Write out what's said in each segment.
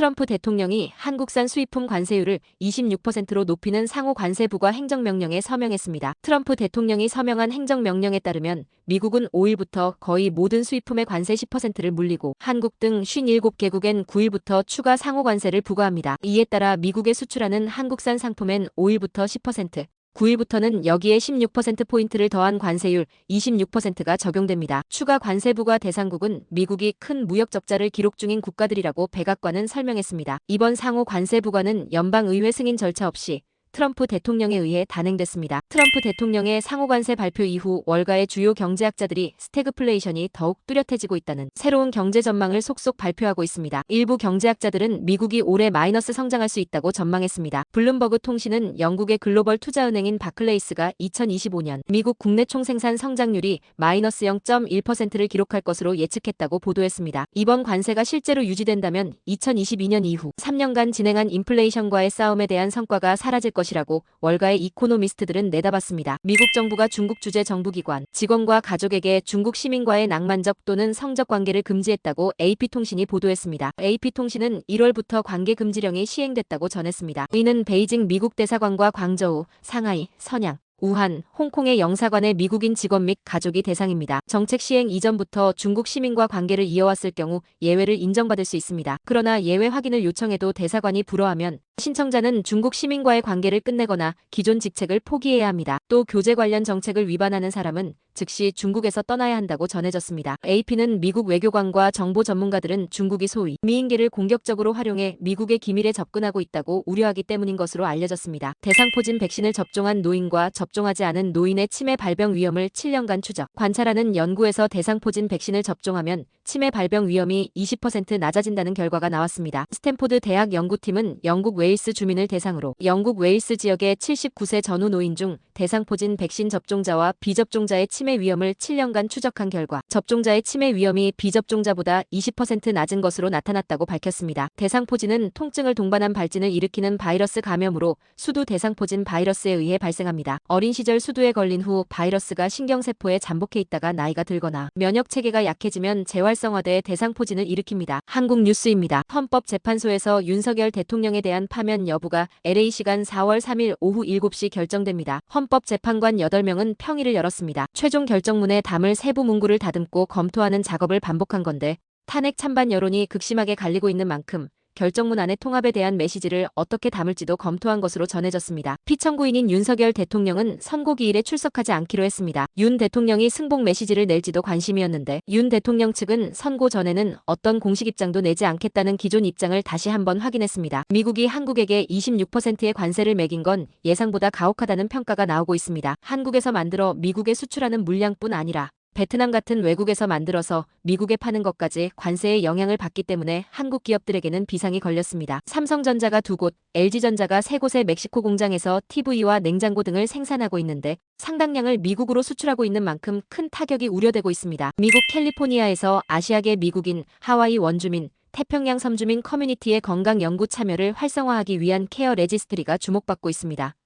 트럼프 대통령이 한국산 수입품 관세율을 26%로 높이는 상호 관세 부과 행정명령에 서명했습니다. 트럼프 대통령이 서명한 행정명령에 따르면 미국은 5일부터 거의 모든 수입품의 관세 10%를 물리고 한국 등 57개국엔 9일부터 추가 상호 관세를 부과합니다. 이에 따라 미국에 수출하는 한국산 상품엔 5일부터 10%, 9일부터는 여기에 16%포인트를 더한 관세율 26%가 적용됩니다. 추가 관세 부과 대상국은 미국이 큰 무역 적자를 기록 중인 국가들이라고 백악관은 설명했습니다. 이번 상호 관세 부과는 연방의회 승인 절차 없이 트럼프 대통령에 의해 단행됐습니다. 트럼프 대통령의 상호관세 발표 이후 월가의 주요 경제학자들이 스태그플레이션이 더욱 뚜렷해지고 있다는 새로운 경제 전망을 속속 발표하고 있습니다. 일부 경제학자들은 미국이 올해 마이너스 성장할 수 있다고 전망했습니다. 블룸버그 통신은 영국의 글로벌 투자은행인 바클레이스가 2025년 미국 국내 총생산 성장률이 마이너스 0.1%를 기록할 것으로 예측했다고 보도했습니다. 이번 관세가 실제로 유지된다면 2022년 이후 3년간 진행한 인플레이션과의 싸움에 대한 성과가 사라질 것이라고 월가의 이코노미스트들은 내다봤습니다. 미국 정부가 중국 주재 정부기관, 직원과 가족에게 중국 시민과의 낭만적 또는 성적 관계를 금지했다고 AP통신이 보도했습니다. AP통신은 1월부터 관계 금지령이 시행됐다고 전했습니다. 이는 베이징 미국 대사관과 광저우, 상하이, 선양, 우한, 홍콩의 영사관의 미국인 직원 및 가족이 대상입니다. 정책 시행 이전부터 중국 시민과 관계를 이어왔을 경우 예외를 인정받을 수 있습니다. 그러나 예외 확인을 요청해도 대사관이 불허하면 신청자는 중국 시민과의 관계를 끝내거나 기존 직책을 포기해야 합니다. 또 교제 관련 정책을 위반하는 사람은 즉시 중국에서 떠나야 한다고 전해졌습니다. AP는 미국 외교관과 정보 전문가들은 중국이 소위 미인계를 공격적으로 활용해 미국의 기밀에 접근하고 있다고 우려하기 때문인 것으로 알려졌습니다. 대상포진 백신을 접종한 노인과 접종하지 않은 노인의 치매 발병 위험을 7년간 추적, 관찰하는 연구에서 대상포진 백신을 접종하면 치매 발병 위험이 20% 낮아진다는 결과가 나왔습니다. 스탠포드 대학 연구팀은 영국 웨일스 주민을 대상으로 영국 웨일스 지역의 79세 전후 노인 중 대상포진 백신 접종자와 비접종자의 치매 위험을 7년간 추적한 결과 접종자의 치매 위험이 비접종자보다 20% 낮은 것으로 나타났다고 밝혔습니다. 대상포진은 통증을 동반한 발진을 일으키는 바이러스 감염으로 수두 대상포진 바이러스에 의해 발생합니다. 어린 시절 수두에 걸린 후 바이러스가 신경세포에 잠복해 있다가 나이가 들거나 면역체계가 약해지면 재활성화돼 대상포진을 일으킵니다. 한국 뉴스입니다. 헌법재판소에서 윤석열 대통령에 대한 파면 여부가 LA 시간 4월 3일 오후 7시 결정됩니다. 헌법재판관 8명은 평일을 열었습니다. 최종 결정문에 담을 세부 문구를 다듬고 검토하는 작업을 반복한 건데 탄핵 찬반 여론이 극심하게 갈리고 있는 만큼 결정문 안의 통합에 대한 메시지를 어떻게 담을지도 검토한 것으로 전해졌습니다. 피청구인인 윤석열 대통령은 선고기일에 출석하지 않기로 했습니다. 윤 대통령이 승복 메시지를 낼지도 관심이었는데 윤 대통령 측은 선고 전에는 어떤 공식 입장도 내지 않겠다는 기존 입장을 다시 한번 확인했습니다. 미국이 한국에게 26%의 관세를 매긴 건 예상보다 가혹하다는 평가가 나오고 있습니다. 한국에서 만들어 미국에 수출하는 물량뿐 아니라 베트남 같은 외국에서 만들어서 미국에 파는 것까지 관세의 영향을 받기 때문에 한국 기업들에게는 비상이 걸렸습니다. 삼성전자가 2곳, LG전자가 3곳의 멕시코 공장에서 TV와 냉장고 등을 생산하고 있는데 상당량을 미국으로 수출하고 있는 만큼 큰 타격이 우려되고 있습니다. 미국 캘리포니아에서 아시아계 미국인, 하와이 원주민, 태평양 섬주민 커뮤니티의 건강 연구 참여를 활성화하기 위한 케어 레지스트리가 주목받고 있습니다.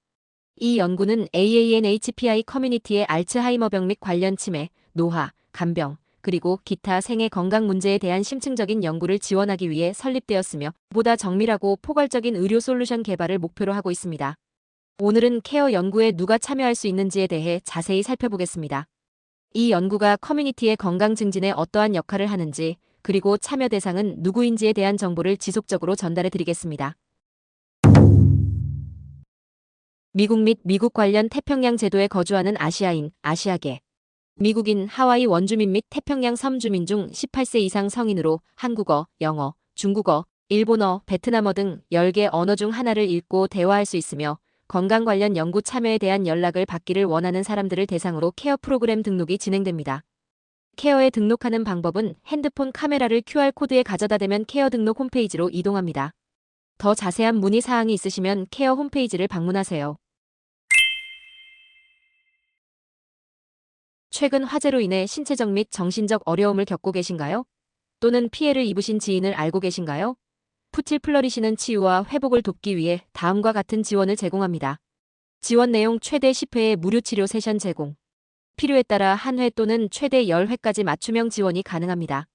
이 연구는 AANHPI 커뮤니티의 알츠하이머병 및 관련 치매, 노화, 간병, 그리고 기타 생애 건강 문제에 대한 심층적인 연구를 지원하기 위해 설립되었으며 보다 정밀하고 포괄적인 의료 솔루션 개발을 목표로 하고 있습니다. 오늘은 케어 연구에 누가 참여할 수 있는지에 대해 자세히 살펴보겠습니다. 이 연구가 커뮤니티의 건강 증진에 어떠한 역할을 하는지, 그리고 참여 대상은 누구인지에 대한 정보를 지속적으로 전달해 드리겠습니다. 미국 및 미국 관련 태평양 제도에 거주하는 아시아인, 아시아계, 미국인, 하와이 원주민 및 태평양 섬주민 중 18세 이상 성인으로 한국어, 영어, 중국어, 일본어, 베트남어 등 10개 언어 중 하나를 읽고 대화할 수 있으며 건강 관련 연구 참여에 대한 연락을 받기를 원하는 사람들을 대상으로 케어 프로그램 등록이 진행됩니다. 케어에 등록하는 방법은 핸드폰 카메라를 QR코드에 가져다 대면 케어 등록 홈페이지로 이동합니다. 더 자세한 문의 사항이 있으시면 케어 홈페이지를 방문하세요. 최근 화재로 인해 신체적 및 정신적 어려움을 겪고 계신가요? 또는 피해를 입으신 지인을 알고 계신가요? 푸틸 플러리시는 치유와 회복을 돕기 위해 다음과 같은 지원을 제공합니다. 지원 내용 최대 10회의 무료 치료 세션 제공. 필요에 따라 한 회 또는 최대 10회까지 맞춤형 지원이 가능합니다.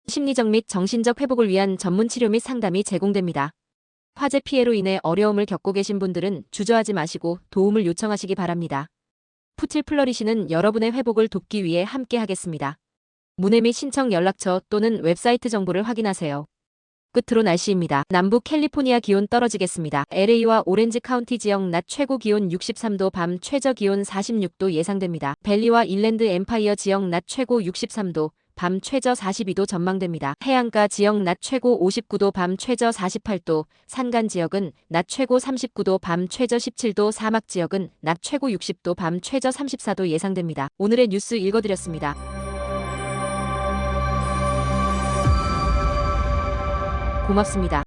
심리적 및 정신적 회복을 위한 전문 치료 및 상담이 제공됩니다. 화재 피해로 인해 어려움을 겪고 계신 분들은 주저하지 마시고 도움을 요청하시기 바랍니다. 푸칠 플러리시는 여러분의 회복을 돕기 위해 함께 하겠습니다. 문의 및 신청 연락처 또는 웹사이트 정보를 확인하세요. 끝으로 날씨입니다. 남부 캘리포니아 기온 떨어지겠습니다. LA와 오렌지 카운티 지역 낮 최고 기온 63도, 밤 최저 기온 46도 예상됩니다. 밸리와 인랜드 엠파이어 지역 낮 최고 63도, 밤 최저 42도 전망됩니다. 해안가 지역 낮 최고 59도, 밤 최저 48도, 산간 지역은 낮 최고 39도, 밤 최저 17도, 사막 지역은 낮 최고 60도, 밤 최저 34도 예상됩니다. 오늘의 뉴스 읽어드렸습니다. 고맙습니다.